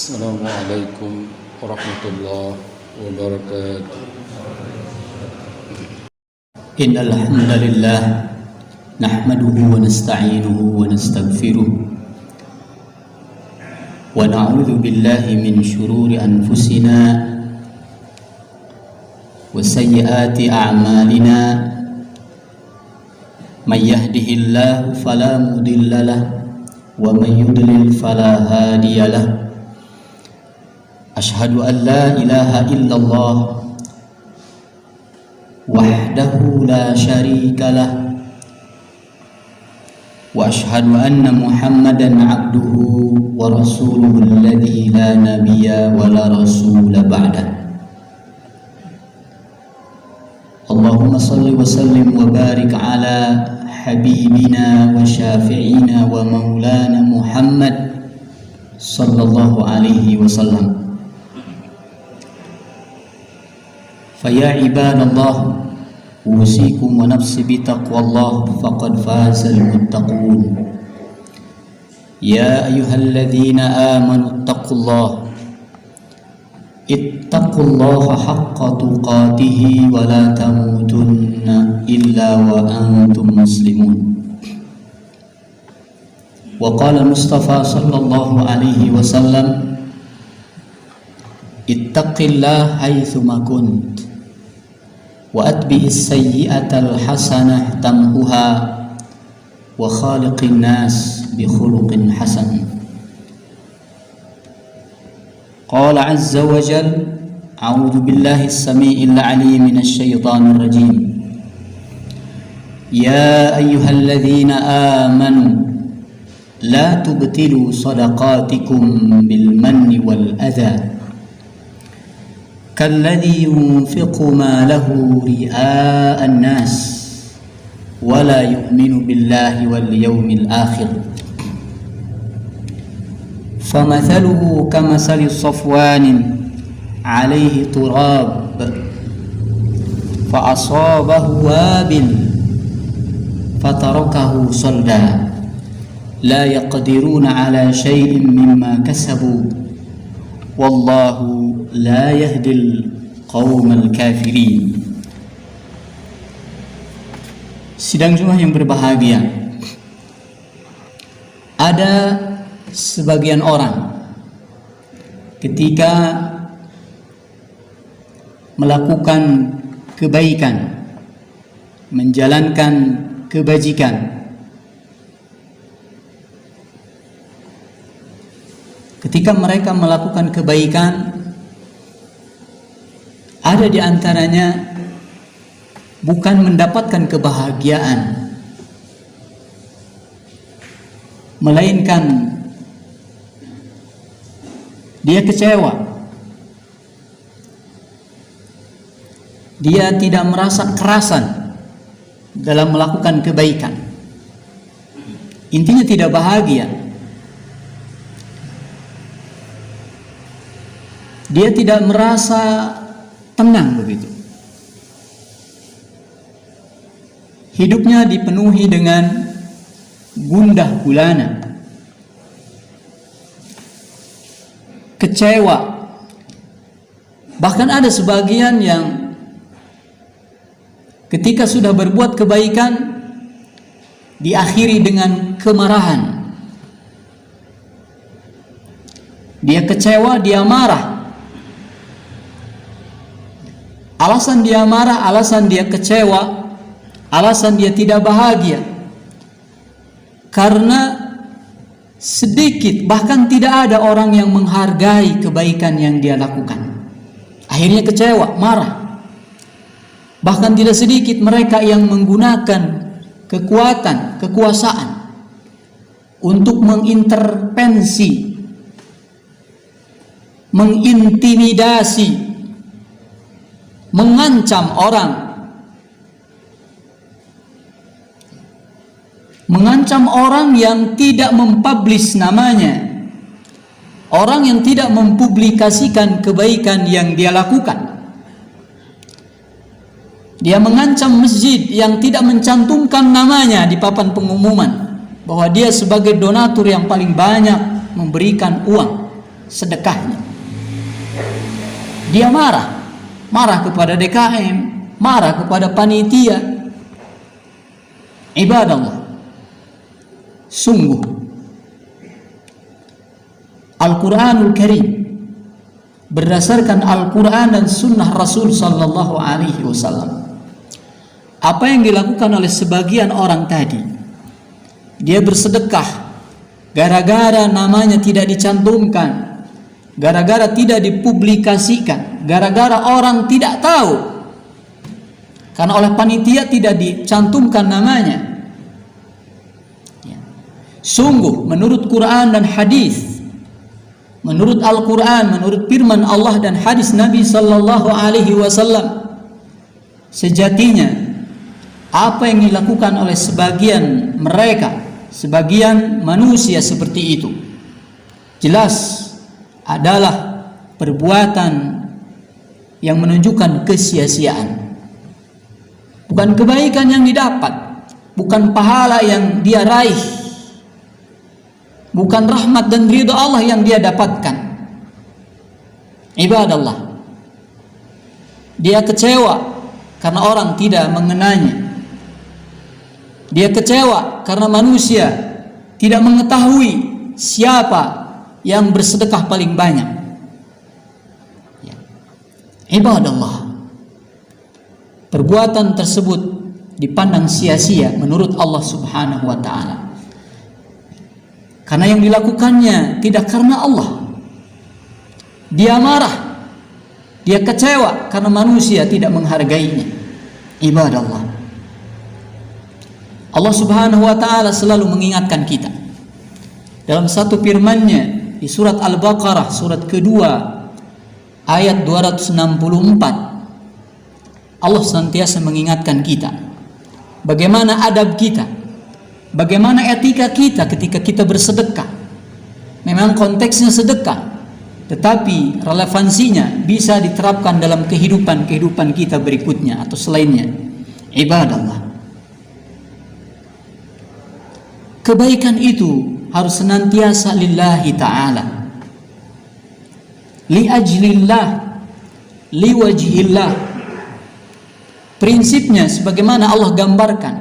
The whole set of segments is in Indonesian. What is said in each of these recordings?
السلام عليكم ورحمة الله وبركاته. إن الحمد لله نحمده ونستعينه ونستغفره ونعوذ بالله من شرور أنفسنا وسيئات أعمالنا من يهده الله فلا مضل له ومن يضلل فلا هادي له أشهد أن لا إله إلا الله وحده لا شريك له وأشهد أن محمدا عبده ورسوله الذي لا نبي ولا رسول بعده. اللهم صل وسلم وبارك على حبيبنا وشافعنا ومولانا محمد صلى الله عليه وسلم. فيا عباد الله أوصيكم ونفسي بتقوى الله فقد فاز المتقون. يا أيها الذين آمنوا اتقوا الله حق تقاته ولا تموتن إلا وأنتم مسلمون. وقال المصطفى صلى الله عليه وسلم اتق الله حيثما كنت وأتبع السيئة الحسنة تمحها وخالق الناس بخلق حسن. قال عز وجل أعوذ بالله السميع العليم من الشيطان الرجيم يا أيها الذين آمنوا لا تبطلوا صدقاتكم بالمن والأذى كالذي ينفق ماله رئاء الناس ولا يؤمن بالله واليوم الآخر فمثله كمثل صفوان عليه تراب فأصابه وابل فتركه صلدا لا يقدرون على شيء مما كسبوا والله la yahdil qaumal kafirin. Sidang Jumat yang berbahagia, ada sebagian orang ketika melakukan kebaikan, menjalankan kebajikan, ketika mereka melakukan kebaikan, ada di antaranya bukan mendapatkan kebahagiaan, melainkan dia kecewa. Dia tidak merasa kerasan dalam melakukan kebaikan. Intinya tidak bahagia. Dia tidak merasa tenang begitu. Hidupnya dipenuhi dengan gundah gulana, kecewa. Bahkan ada sebagian yang ketika sudah berbuat kebaikan diakhiri dengan kemarahan. Dia kecewa, dia marah. Alasan dia marah, alasan dia kecewa, alasan dia tidak bahagia karena sedikit, bahkan tidak ada orang yang menghargai kebaikan yang dia lakukan. Akhirnya kecewa, marah. Bahkan tidak sedikit mereka yang menggunakan kekuatan, kekuasaan untuk mengintervensi, mengintimidasi, mengancam orang yang tidak mempublish namanya, orang yang tidak mempublikasikan kebaikan yang dia lakukan. Dia mengancam masjid yang tidak mencantumkan namanya di papan pengumuman bahwa dia sebagai donatur yang paling banyak memberikan uang sedekahnya. Dia marah kepada DKM, marah kepada panitia. Ibadallah, sungguh Al-Quranul Karim, berdasarkan Al-Quran dan Sunnah Rasul Sallallahu Alaihi Wasallam, apa yang dilakukan oleh sebagian orang tadi, dia bersedekah gara-gara namanya tidak dicantumkan, gara-gara tidak dipublikasikan, gara-gara orang tidak tahu, karena oleh panitia tidak dicantumkan namanya. Sungguh menurut Quran dan hadis, menurut Al-Quran, menurut firman Allah dan hadis Nabi Sallallahu Alaihi Wasallam, sejatinya apa yang dilakukan oleh sebagian mereka, sebagian manusia seperti itu, jelas adalah perbuatan yang menunjukkan kesia-siaan. Bukan kebaikan yang didapat, bukan pahala yang dia raih, bukan rahmat dan ridha Allah yang dia dapatkan. Ibadallah, dia kecewa karena orang tidak mengenanya. Dia kecewa karena manusia tidak mengetahui siapa yang bersedekah paling banyak. Ibadallah, perbuatan tersebut dipandang sia-sia menurut Allah Subhanahu wa ta'ala, karena yang dilakukannya tidak karena Allah. Dia marah, dia kecewa karena manusia tidak menghargainya. Ibadallah, Allah Subhanahu wa ta'ala selalu mengingatkan kita dalam satu firman-Nya di surat Al-Baqarah, surat kedua ayat 264. Allah senantiasa mengingatkan kita bagaimana adab kita, bagaimana etika kita ketika kita bersedekah. Memang konteksnya sedekah, tetapi relevansinya bisa diterapkan dalam kehidupan kita berikutnya atau selainnya. Ibadallah, kebaikan itu harus senantiasa lillahi ta'ala, li ajlillah, li wajhillah. Prinsipnya sebagaimana Allah gambarkan,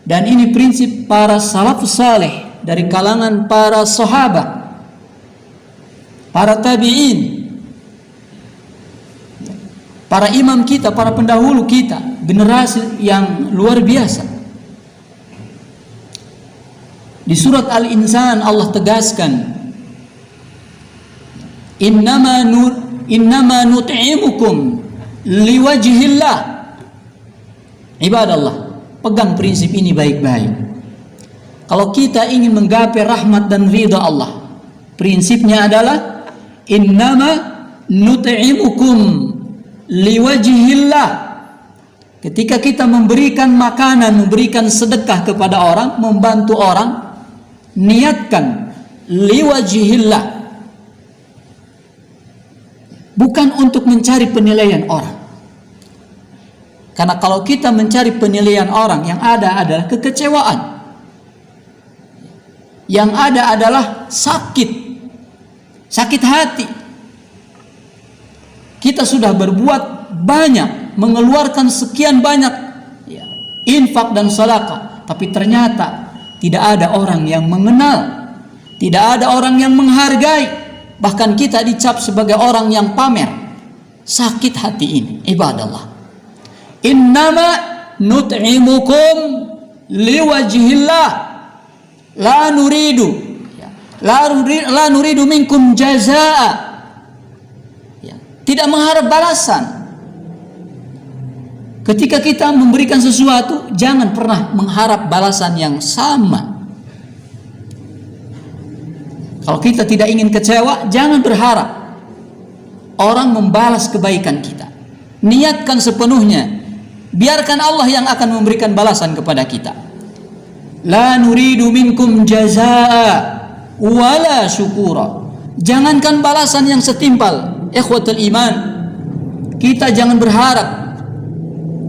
dan ini prinsip para salafus saleh dari kalangan para sahabat, para tabi'in, para imam kita, para pendahulu kita, generasi yang luar biasa. Di surat Al-Insan Allah tegaskan, innama nut'imukum liwajhillah. Ibadallah, pegang prinsip ini baik-baik. Kalau kita ingin menggapai rahmat dan ridha Allah, prinsipnya adalah innama nut'imukum liwajhillah. Ketika kita memberikan makanan, memberikan sedekah kepada orang, membantu orang, niatkan liwajhillah, bukan untuk mencari penilaian orang. Karena kalau kita mencari penilaian orang, yang ada adalah kekecewaan, yang ada adalah sakit hati. Kita sudah berbuat banyak, mengeluarkan sekian banyak infak dan sedekah, tapi ternyata tidak ada orang yang mengenal, tidak ada orang yang menghargai, bahkan kita dicap sebagai orang yang pamer. Sakit hati ini. Ibadallah, innama nut'imukum liwajhillah la nuridu minkum jazaa. Tidak mengharap balasan. Ketika kita memberikan sesuatu, jangan pernah mengharap balasan yang sama. Kalau kita tidak ingin kecewa, jangan berharap orang membalas kebaikan kita. Niatkan sepenuhnya, biarkan Allah yang akan memberikan balasan kepada kita. La nuridu minkum jazaa wala syukura. Jangankan balasan yang setimpal, ikhwatul iman, kita jangan berharap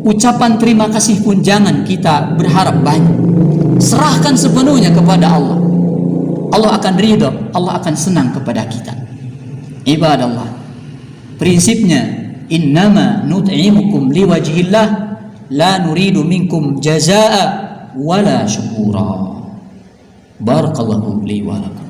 ucapan terima kasih pun jangan kita berharap banyak. Serahkan sepenuhnya kepada Allah. Allah akan ridha, Allah akan senang kepada kita. Ibadallah, prinsipnya innama nut'imukum liwajhillah la nuridu minkum jazaa'a wala syukura. Barakallahu li wa lakum.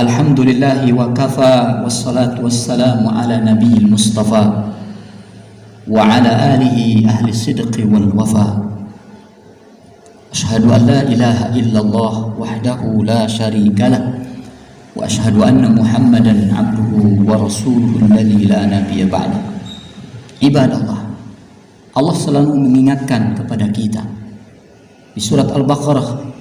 Alhamdulillah wa kafa, wassalatu wassalamu ala nabiyil mustafa wa ala alihi ahli sidqi wal wafa. Asyhadu an la ilaha illallah wahdahu la syarika lah wa asyhadu anna Muhammadan abduhu wa rasuluhu alladzi la nabiyya ba'da. Ibadallah, Allah selalu mengingatkan kepada kita. Di surat Al-Baqarah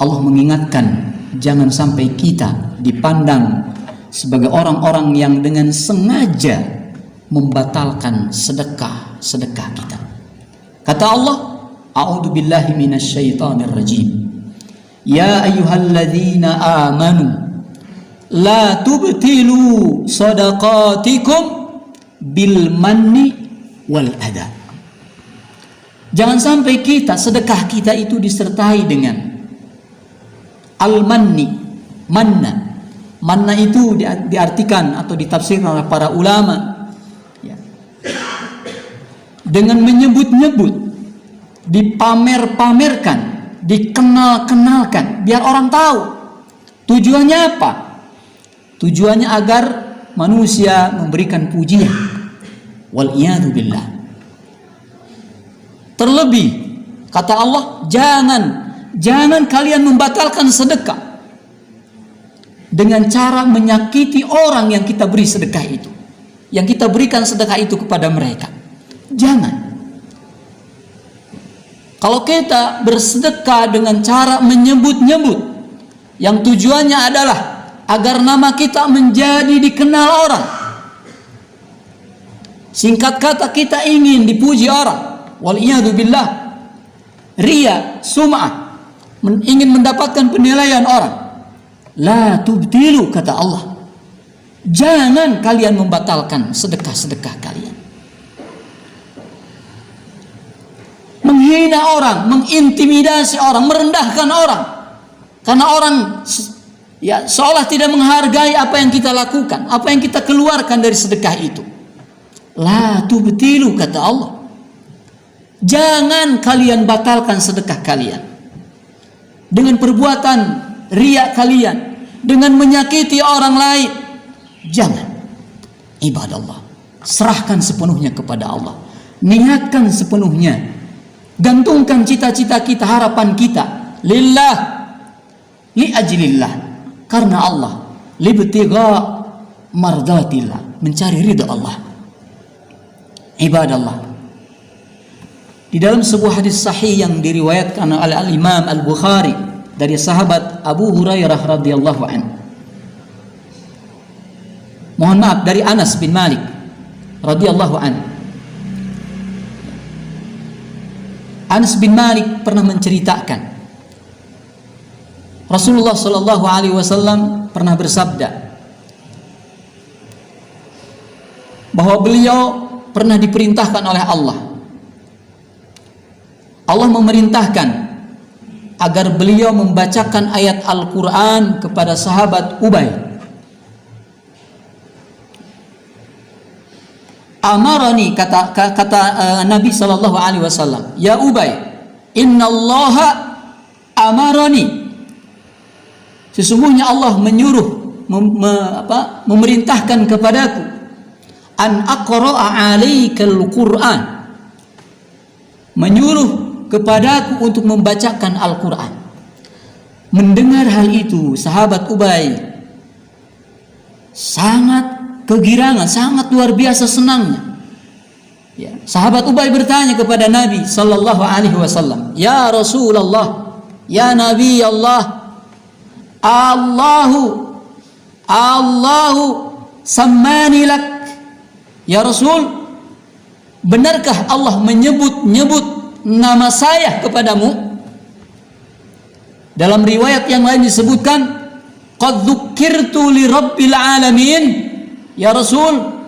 Allah mengingatkan jangan sampai kita dipandang sebagai orang-orang yang dengan sengaja membatalkan sedekah kita. Kata Allah, a'udzu billahi minasyaitonir rajim. Ya ayyuhalladzina amanu la tubtilu shadaqatikum bil manni wal adha. Jangan sampai sedekah kita itu disertai dengan al-manni, manna. Manna itu diartikan atau ditafsirkan oleh para ulama ya, dengan menyebut-nyebut, dipamer-pamerkan, dikenal-kenalkan, biar orang tahu. Tujuannya apa? Tujuannya agar manusia memberikan pujian. Wal-iyadu billah. Terlebih kata Allah, jangan kalian membatalkan sedekah dengan cara menyakiti orang yang kita beri sedekah itu, yang kita berikan sedekah itu kepada mereka. Jangan. Kalau kita bersedekah dengan cara menyebut-nyebut, yang tujuannya adalah agar nama kita menjadi dikenal orang, singkat kata kita ingin dipuji orang, waliyadu billah, riya, sum'ah, ingin mendapatkan penilaian orang. La tubtilu, kata Allah, jangan kalian membatalkan sedekah-sedekah kalian. Menghina orang, mengintimidasi orang, merendahkan orang, karena orang ya seolah tidak menghargai apa yang kita lakukan, apa yang kita keluarkan dari sedekah itu. La tubtilu, kata Allah, jangan kalian batalkan sedekah kalian dengan perbuatan riya kalian, dengan menyakiti orang lain. Jangan. Ibadallah, serahkan sepenuhnya kepada Allah, niatkan sepenuhnya, gantungkan cita-cita kita, harapan kita lillah, li ajlillah, karena Allah, libtigha mardatillah, mencari ridha Allah. Ibadallah, di dalam sebuah hadis sahih yang diriwayatkan oleh Al-Imam Al-Bukhari dari sahabat Abu Hurairah radhiyallahu anhu, dari Anas bin Malik radhiyallahu anhu. Anas bin Malik pernah menceritakan Rasulullah sallallahu alaihi wasallam pernah bersabda bahwa beliau pernah diperintahkan oleh Allah. Allah memerintahkan agar beliau membacakan ayat Al-Quran kepada sahabat Ubay. Amarani, kata Nabi sallallahu alaihi wasallam, ya Ubay, innallaha amarani, sesungguhnya Allah menyuruh, memerintahkan kepadaku, an aqra'a alaikal Qur'an, menyuruh kepadaku untuk membacakan Al-Quran. Mendengar hal itu, sahabat Ubay sangat kegirangan, sangat luar biasa senangnya. Ya, sahabat Ubay bertanya kepada Nabi sallallahu alaihi wasallam, ya Rasulullah, ya Nabi Allah, Allahu sammani lak, ya Rasul, benarkah Allah menyebut nama saya kepadamu? Dalam riwayat yang lain disebutkan, qad dzukirtu li rabbil alamin, ya Rasul,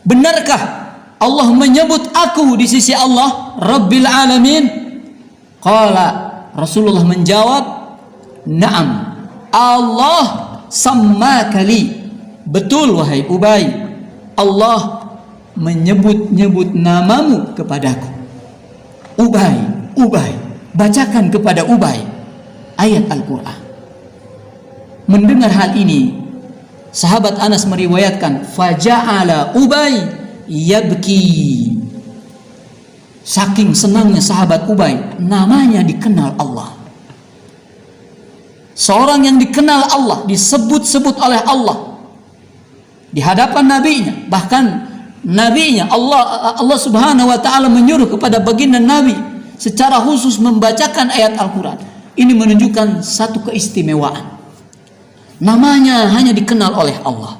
benarkah Allah menyebut aku di sisi Allah Rabbil Alamin? Qala, Rasulullah menjawab, na'am, Allah sammakali. Betul wahai Ubay, Allah menyebut-nyebut namamu kepadaku. Ubay, Ubay, bacakan kepada Ubay ayat Al-Quran. Mendengar hal ini, sahabat Anas meriwayatkan, faja'ala Ubay yabki. Saking senangnya sahabat Ubay, namanya dikenal Allah. Seorang yang dikenal Allah, disebut-sebut oleh Allah di hadapan nabinya, bahkan nabinya Allah Subhanahu wa taala menyuruh kepada baginda Nabi secara khusus membacakan ayat Al-Quran. Ini menunjukkan satu keistimewaan. Namanya hanya dikenal oleh Allah,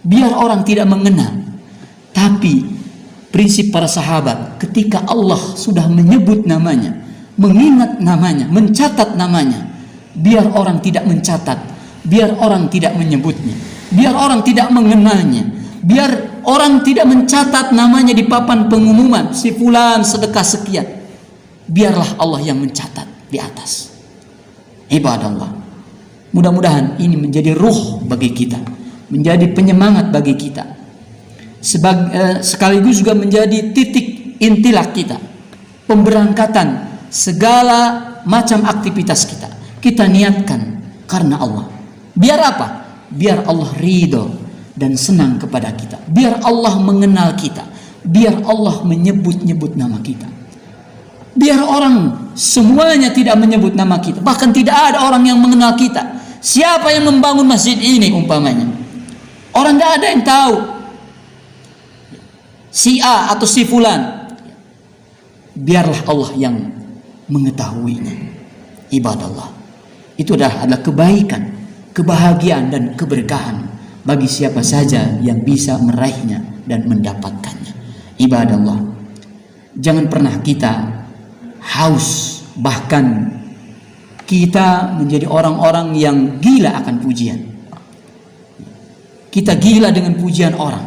biar orang tidak mengenal. Tapi prinsip para sahabat, ketika Allah sudah menyebut namanya, mengingat namanya, mencatat namanya, biar orang tidak mencatat, biar orang tidak menyebutnya, biar orang tidak mengenalnya, biar orang tidak mencatat namanya di papan pengumuman, si fulan sedekah sekian. Biarlah Allah yang mencatat di atas. Ibadallah, mudah-mudahan ini menjadi ruh bagi kita, menjadi penyemangat bagi kita, sekaligus juga menjadi titik intilak kita, pemberangkatan segala macam aktivitas kita. Kita niatkan karena Allah. Biar apa? Biar Allah ridho dan senang kepada kita. Biar Allah mengenal kita. Biar Allah menyebut-nyebut nama kita. Biar orang semuanya tidak menyebut nama kita. Bahkan tidak ada orang yang mengenal kita. Siapa yang membangun masjid ini umpamanya? Orang tidak ada yang tahu. Si A atau si fulan. Biarlah Allah yang mengetahuinya. Ibadallah. Itu adalah kebaikan, kebahagiaan dan keberkahan bagi siapa saja yang bisa meraihnya dan mendapatkannya. Ibadallah, jangan pernah kita haus, bahkan kita menjadi orang-orang yang gila akan pujian. Kita gila dengan pujian orang.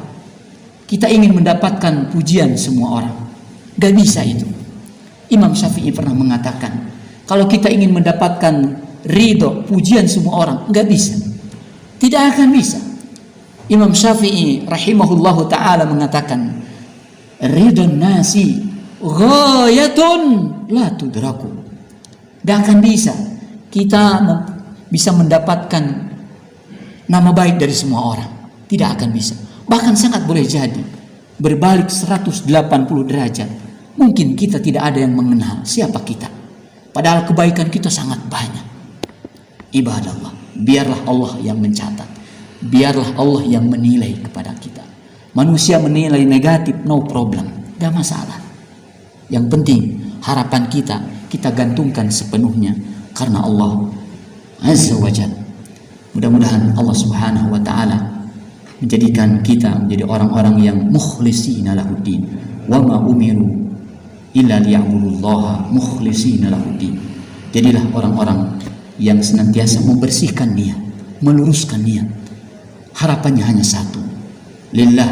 Kita ingin mendapatkan pujian semua orang. Gak bisa itu. Imam Syafi'i pernah mengatakan, kalau kita ingin mendapatkan ridho, pujian semua orang, nggak bisa, tidak akan bisa. Imam Syafi'i rahimahullahu taala mengatakan, ridho nasi ghayatun la tudraku. Nggak akan bisa kita bisa mendapatkan nama baik dari semua orang, tidak akan bisa. Bahkan sangat boleh jadi berbalik 180 derajat, mungkin kita tidak ada yang mengenal siapa kita, padahal kebaikan kita sangat banyak. Ibadallah, biarlah Allah yang mencatat, biarlah Allah yang menilai kepada kita. Manusia menilai negatif, no problem, gak masalah. Yang penting harapan kita gantungkan sepenuhnya karena Allah Azza wa Jalla. Mudah-mudahan Allah Subhanahu wa taala menjadikan kita menjadi orang-orang yang mukhlishina lahuddin. Wa ma umiru illa liya'budullaha mukhlishina lahuddin. Jadilah orang-orang yang senantiasa membersihkan niat, meluruskan niat. Harapannya hanya satu, lillah,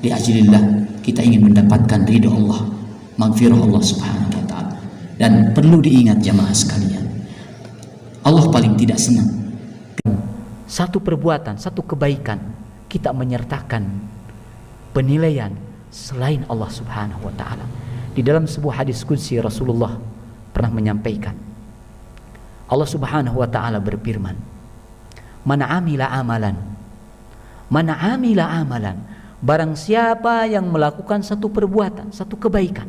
li ajlillah. Kita ingin mendapatkan ridho Allah, maghfirah Allah Subhanahu wa taala. Dan perlu diingat jamaah sekalian, Allah paling tidak senang satu perbuatan, satu kebaikan kita menyertakan penilaian selain Allah Subhanahu wa taala. Di dalam sebuah hadis qudsi Rasulullah pernah menyampaikan, Allah Subhanahu wa taala berfirman, "Man 'amila amalan, barang siapa yang melakukan satu perbuatan, satu kebaikan,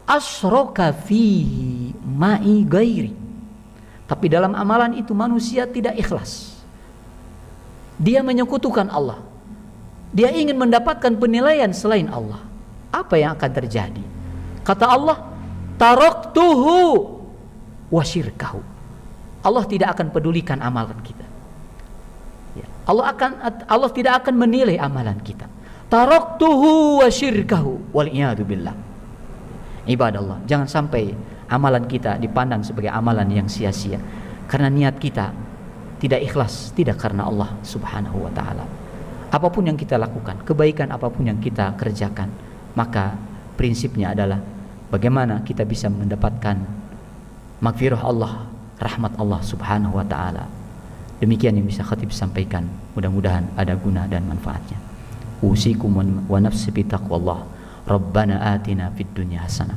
asyraka fihi ma'i ghairi." Tapi dalam amalan itu manusia tidak ikhlas. Dia menyekutukan Allah. Dia ingin mendapatkan penilaian selain Allah. Apa yang akan terjadi? Kata Allah, "Taraktuhu wa syirkahu." Allah tidak akan pedulikan amalan kita. Ya, Allah tidak akan menilai amalan kita. Taraktuhu wa syirkahu wal iyadu billah. Ibadallah, jangan sampai amalan kita dipandang sebagai amalan yang sia-sia karena niat kita tidak ikhlas, tidak karena Allah Subhanahu wa taala. Apapun yang kita lakukan, kebaikan apapun yang kita kerjakan, Maka prinsipnya adalah bagaimana kita bisa mendapatkan maghfirah Allah, rahmat Allah subhanahu wa ta'ala. Demikian yang bisa khatib sampaikan, mudah-mudahan ada guna dan manfaatnya. Usikum wa nafsi bi taqwallah. Rabbana atina fid dunya hasanah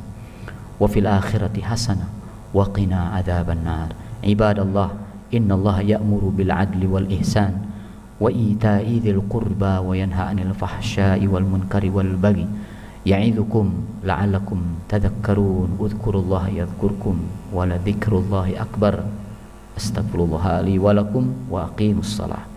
wa fil akhirati hasanah wa qina adzaban nar. Ibadallah, innallaha ya'muru bil adli wal ihsan wa ita'i dzil qurba wa yanha 'anil fahsya'i wal munkari wal baghi ya'idzukum la'allakum tadhakkarun. Udhkurullaha yadhkurkum wa la dzikrullahi akbar. Astaghfirullah li wa lakum wa aqimus shalah.